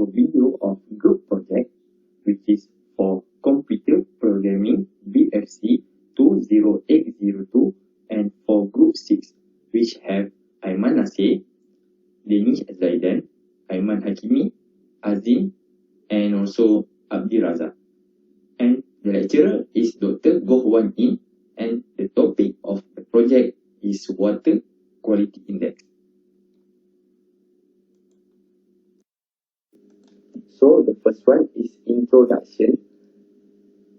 our video of group project, which is for computer programming BFC 20802, and for group 6, which have Aiman Nasir, Danish Zaidan, Aiman Hakimi, Azim, and also Abdi Raza. And the lecturer is Dr. Goh Wan Inn, and the topic of the project is Water Quality Index. So the first one is introduction.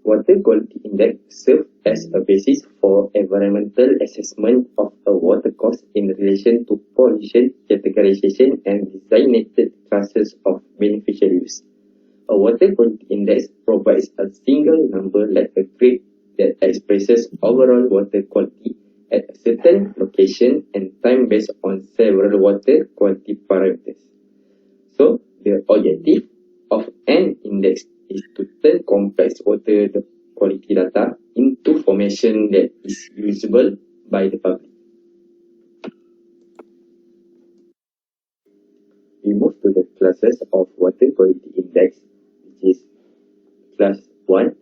Water Quality Index serves as a basis for environmental assessment of a water course in relation to pollution categorization and designated classes of beneficial use. A water quality index provides a single number like a grade that expresses overall water quality at a certain location and time based on several water quality parameters. So, the objective of an index is to turn complex water quality data into information that is usable by the public. We move to the classes of water quality index, which is class 1,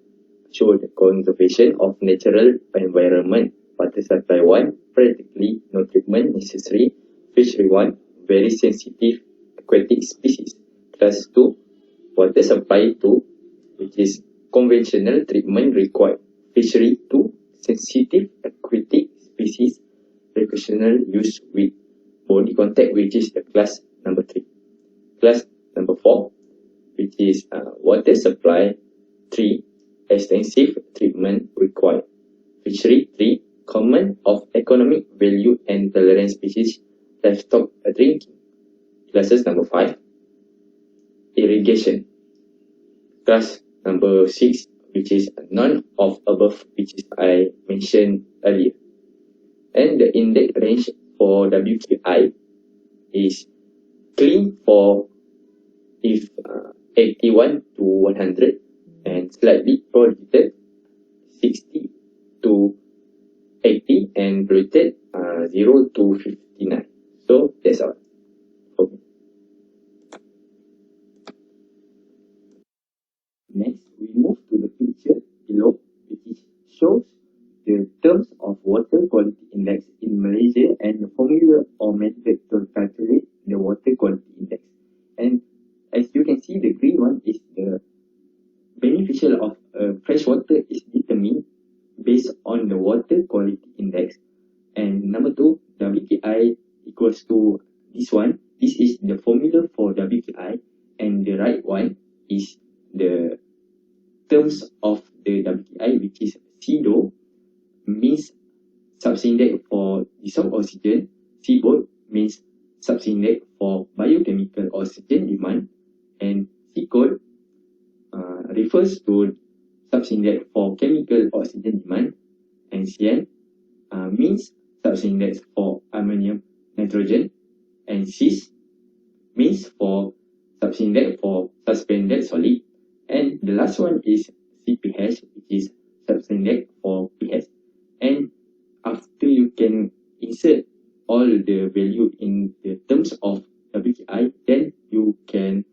show the conservation of natural environment. Water supply 1, practically no treatment necessary. Fishery 1, very sensitive aquatic species. Class 2, water supply 2, which is conventional treatment required. Fishery 2, sensitive aquatic species, recreational use with body contact, which is the class number 3. Class number 4, which is water supply 3, extensive treatment required. Fishery 3, common of economic value and tolerant species, livestock drinking. Classes number 5, irrigation. Class number 6, which is none of above, which is I mentioned earlier. And the index range for WQI is clean for if 81 to 100, and slightly polluted 60 to 80, and polluted 0 to 59. So that's all. Okay. Next, we move to the picture below, which shows the terms of water quality index in Malaysia and the formula or method to calculate the water quality index. And as you can see, the green one is the beneficial of fresh water is determined based on the water quality index. And number 2, WKI equals to this one. This is the formula for WKI, and the right one is the terms of the WKI, which is CDO, means subindex for dissolved oxygen. CBOT means subindex for biochemical oxygen demand, and CCOD refers to subindex for chemical oxygen demand, and CN means subindex for ammonium nitrogen, and CIS means for subindex for suspended solid, and the last one is CPH, which is subindex for pH. And after you can insert all the value in the terms of WKI, then you can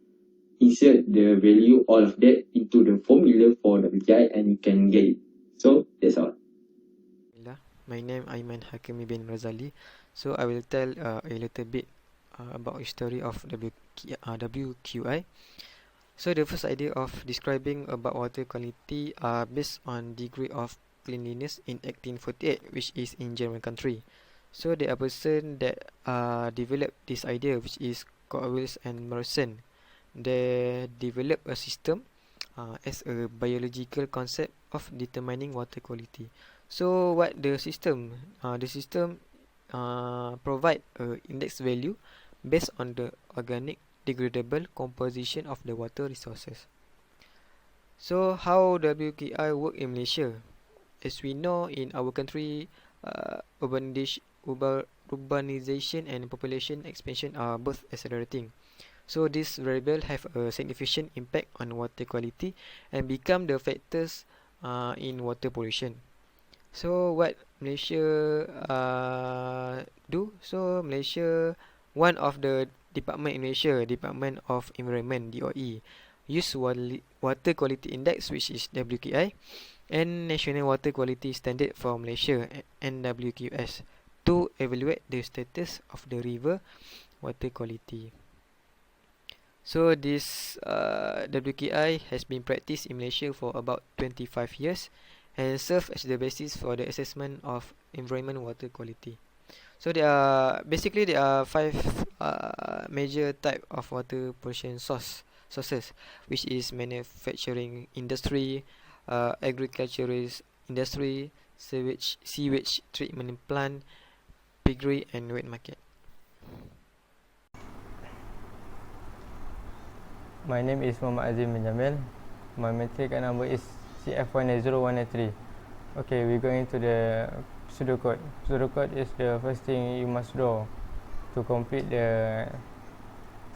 insert the value all of that into the formula for WKI, and you can get it. So that's all. My name Aiman Hakimi bin Razali. So I will tell a little bit about history of WQI. So the first idea of describing about water quality are based on degree of cleanliness in 1848, which is in German country. So there are person that developed this idea, which is Coates and Morrison. They developed a system as a biological concept of determining water quality. So what the system? The system provide a index value based on the organic degradable composition of the water resources. So how WQI work in Malaysia? As we know, in our country, urbanization and population expansion are both accelerating. So this variable have a significant impact on water quality and become the factors in water pollution. So what Malaysia do? So Malaysia, one of the department in Malaysia, Department of Environment (DOE), use Water Quality Index, which is WQI, and National Water Quality Standard for Malaysia (NWQS) to evaluate the status of the river water quality. So this WQI has been practiced in Malaysia for about 25 years and serve as the basis for the assessment of environment water quality. So there are five major type of water pollution sources, which is manufacturing industry, agricultural industry, sewage treatment plant, piggery, and wet market. My name is Muhammad Azim bin Jamil. My metric number is CF100193. Okay, we're going to the pseudocode. Pseudocode is the first thing you must draw to complete the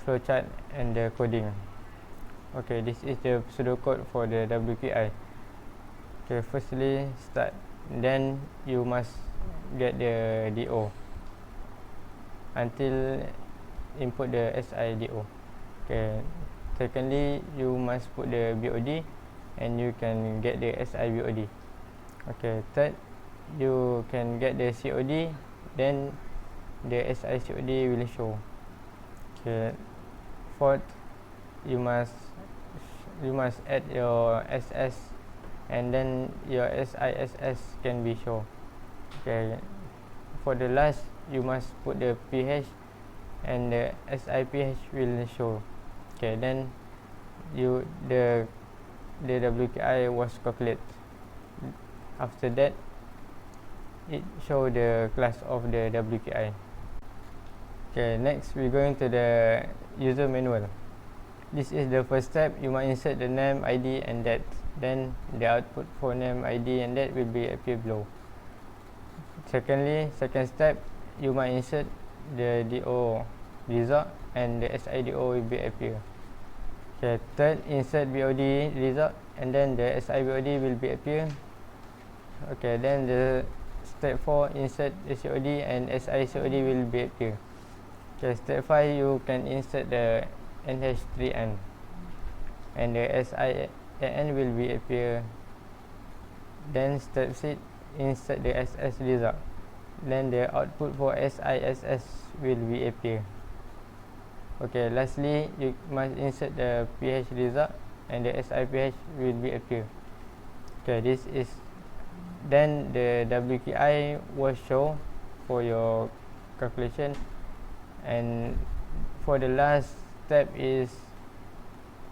flowchart and the coding. Okay, this is the pseudocode for the WQI. Okay, firstly start. Then you must get the DO until input the SIDO. Okay. Secondly, you must put the BOD and you can get the SIBOD. Okay. Third, you can get the COD, then the SICOD will show. Okay. Fourth, you must add your SS and then your SISS can be shown. Okay. For the last, you must put the pH and the SIPH will show. Okay, then the WQI was calculated. After that, it show the class of the WQI. Okay, next we're going to the user manual. This is the first step. You must insert the name, ID, and date. Then the output for name, ID, and date will be appear below. Secondly, second step, you must insert the DO result and the SIDO will be appear. Okay, third, insert BOD result and then the SIBOD will be appear. Okay, then the step 4, insert the COD and SICOD will be appear. Okay, step 5, you can insert the NH3N and the SIAN will be appear. Then step 6, insert the SS result. Then the output for SISS will be appear. Okay, lastly, you must insert the pH result and the SIPH will be appear. Okay, this is then the WQI will show for your calculation, and for the last step is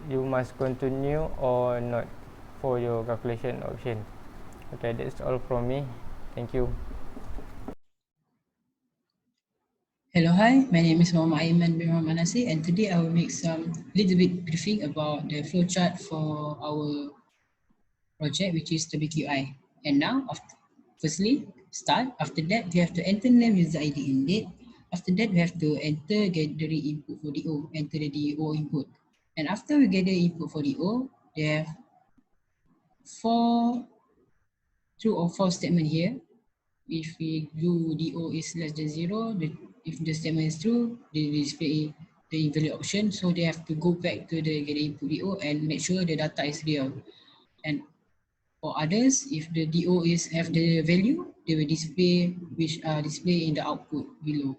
you must continue or not for your calculation option. Okay, that's all from me. Thank you. Hello, hi. My name is Muhammad Aiman bin Manasi, and today I will make some little bit briefing about the flowchart for our project, which is WQI. And now, firstly, start. After that, we have to enter name, user ID, and date. After that, we have to enter gallery input for DO, enter the DO input. And after we get the input for DO, they have 4 true or false statement here. If we do DO is less than 0, if the statement is true, they display the invalid option. So they have to go back to the get input DO and make sure the data is real. And for others, if the DO have the value, they will display which are display in the output below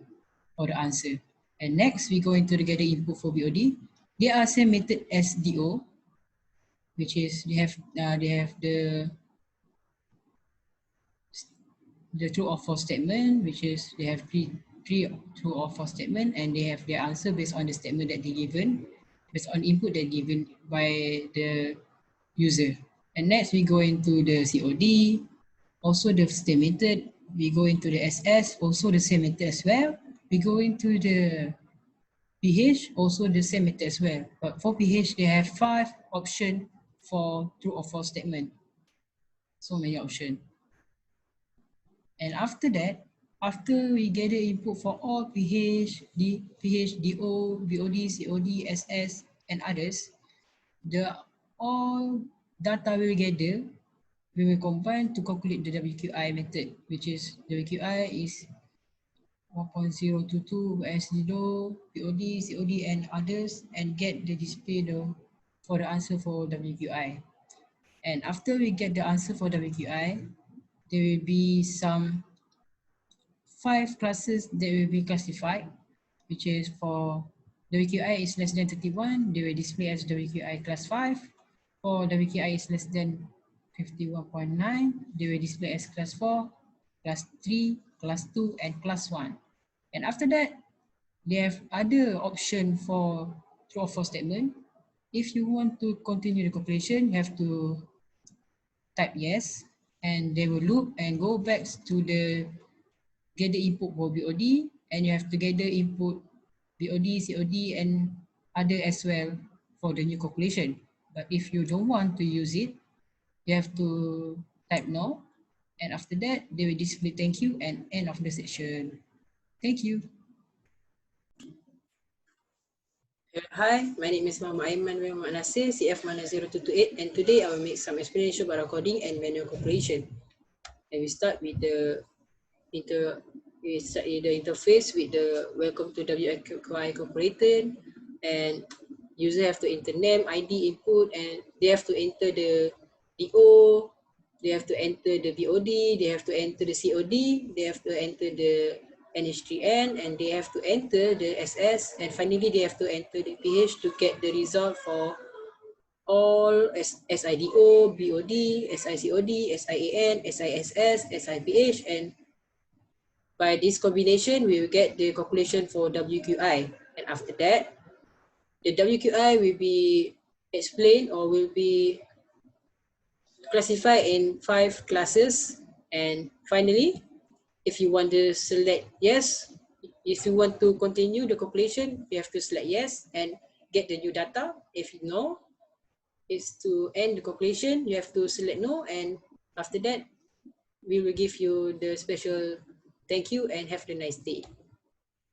for the answer. And next, we go into the get input for BOD. They are same method as DO, which is they have the true or false statement, which is they have three true or false statement, and they have their answer based on the statement that they given, based on input that given by the user. And next we go into the COD, also the same method. We go into the SS, also the same method as well. We go into the pH, also the same method as well. But for pH, they have 5 options for true or false statement. So many options. And after that, after we gather input for all pH, pH, DO, BOD, COD, SS, and others, the all data we will gather, we will combine to calculate the WQI method, which is WQI is 1.022 SDO, POD, COD, and others, and get the display for the answer for WQI. And after we get the answer for WQI, there will be some 5 classes that will be classified, which is for WQI is less than 31, they will display as WQI class 5. For WQI is less than 51.9, they will display as class 4, class 3, class 2, and class 1. And after that, they have other option for true or false statement. If you want to continue the calculation, you have to type yes, and they will loop and go back to the gather input for BOD, and you have to gather input BOD, COD, and other as well for the new calculation. But if you don't want to use it, you have to type no, and after that, they will display thank you and end of the section. Thank you. Hi, my name is Mama Aiman Muhammad Nasir, CF-0228, and today I will make some explanation about coding and manual calculation. And we start with the interface with the welcome to WQI Corporation, and user have to enter name, ID, input, and they have to enter the DO, they have to enter the BOD, they have to enter the COD, they have to enter the NH3N, and they have to enter the SS, and finally they have to enter the PH to get the result for all SIDO, BOD, SICOD, SIAN, SISS, SIPH, and by this combination, we will get the calculation for WQI. And after that, the WQI will be explained or will be classified in 5 classes. And finally, if you want to select yes, if you want to continue the calculation, you have to select yes and get the new data. If you know, is to end the calculation, you have to select no, and after that, we will give you the special thank you and have a nice day.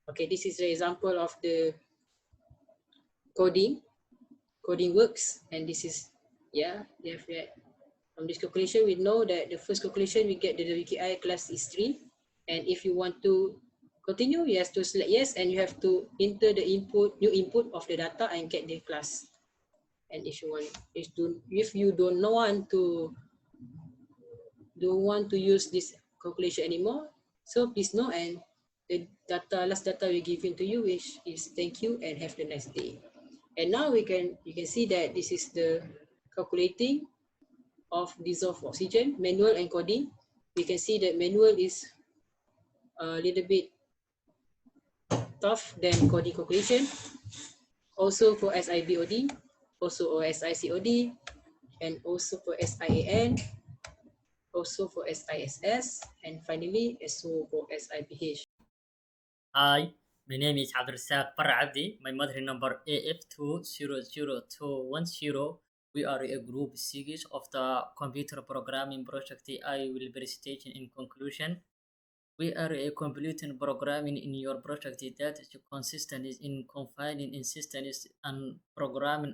Okay, this is the example of the coding works, and this is, yeah, from this calculation we know that the first calculation we get the WQI class is 3, and if you want to continue, you have to select yes, and you have to enter the new input of the data and get the class. And if you don't want to use this calculation anymore, so please know, and the last data we given to you, which is thank you and have a nice day. And now you can see that this is the calculating of dissolved oxygen, manual and coding. We can see that manual is a little bit tough than coding calculation. Also for SIBOD, also SICOD, and also for SIAN, also for SISS, and finally also for SIPH. Hi, my name is Abdulrazak Parabdi. My mother number AF200210. We are a group series of the computer programming project I will be stating in conclusion. We are a completing programming in your project that is consistent in confining in systems and programming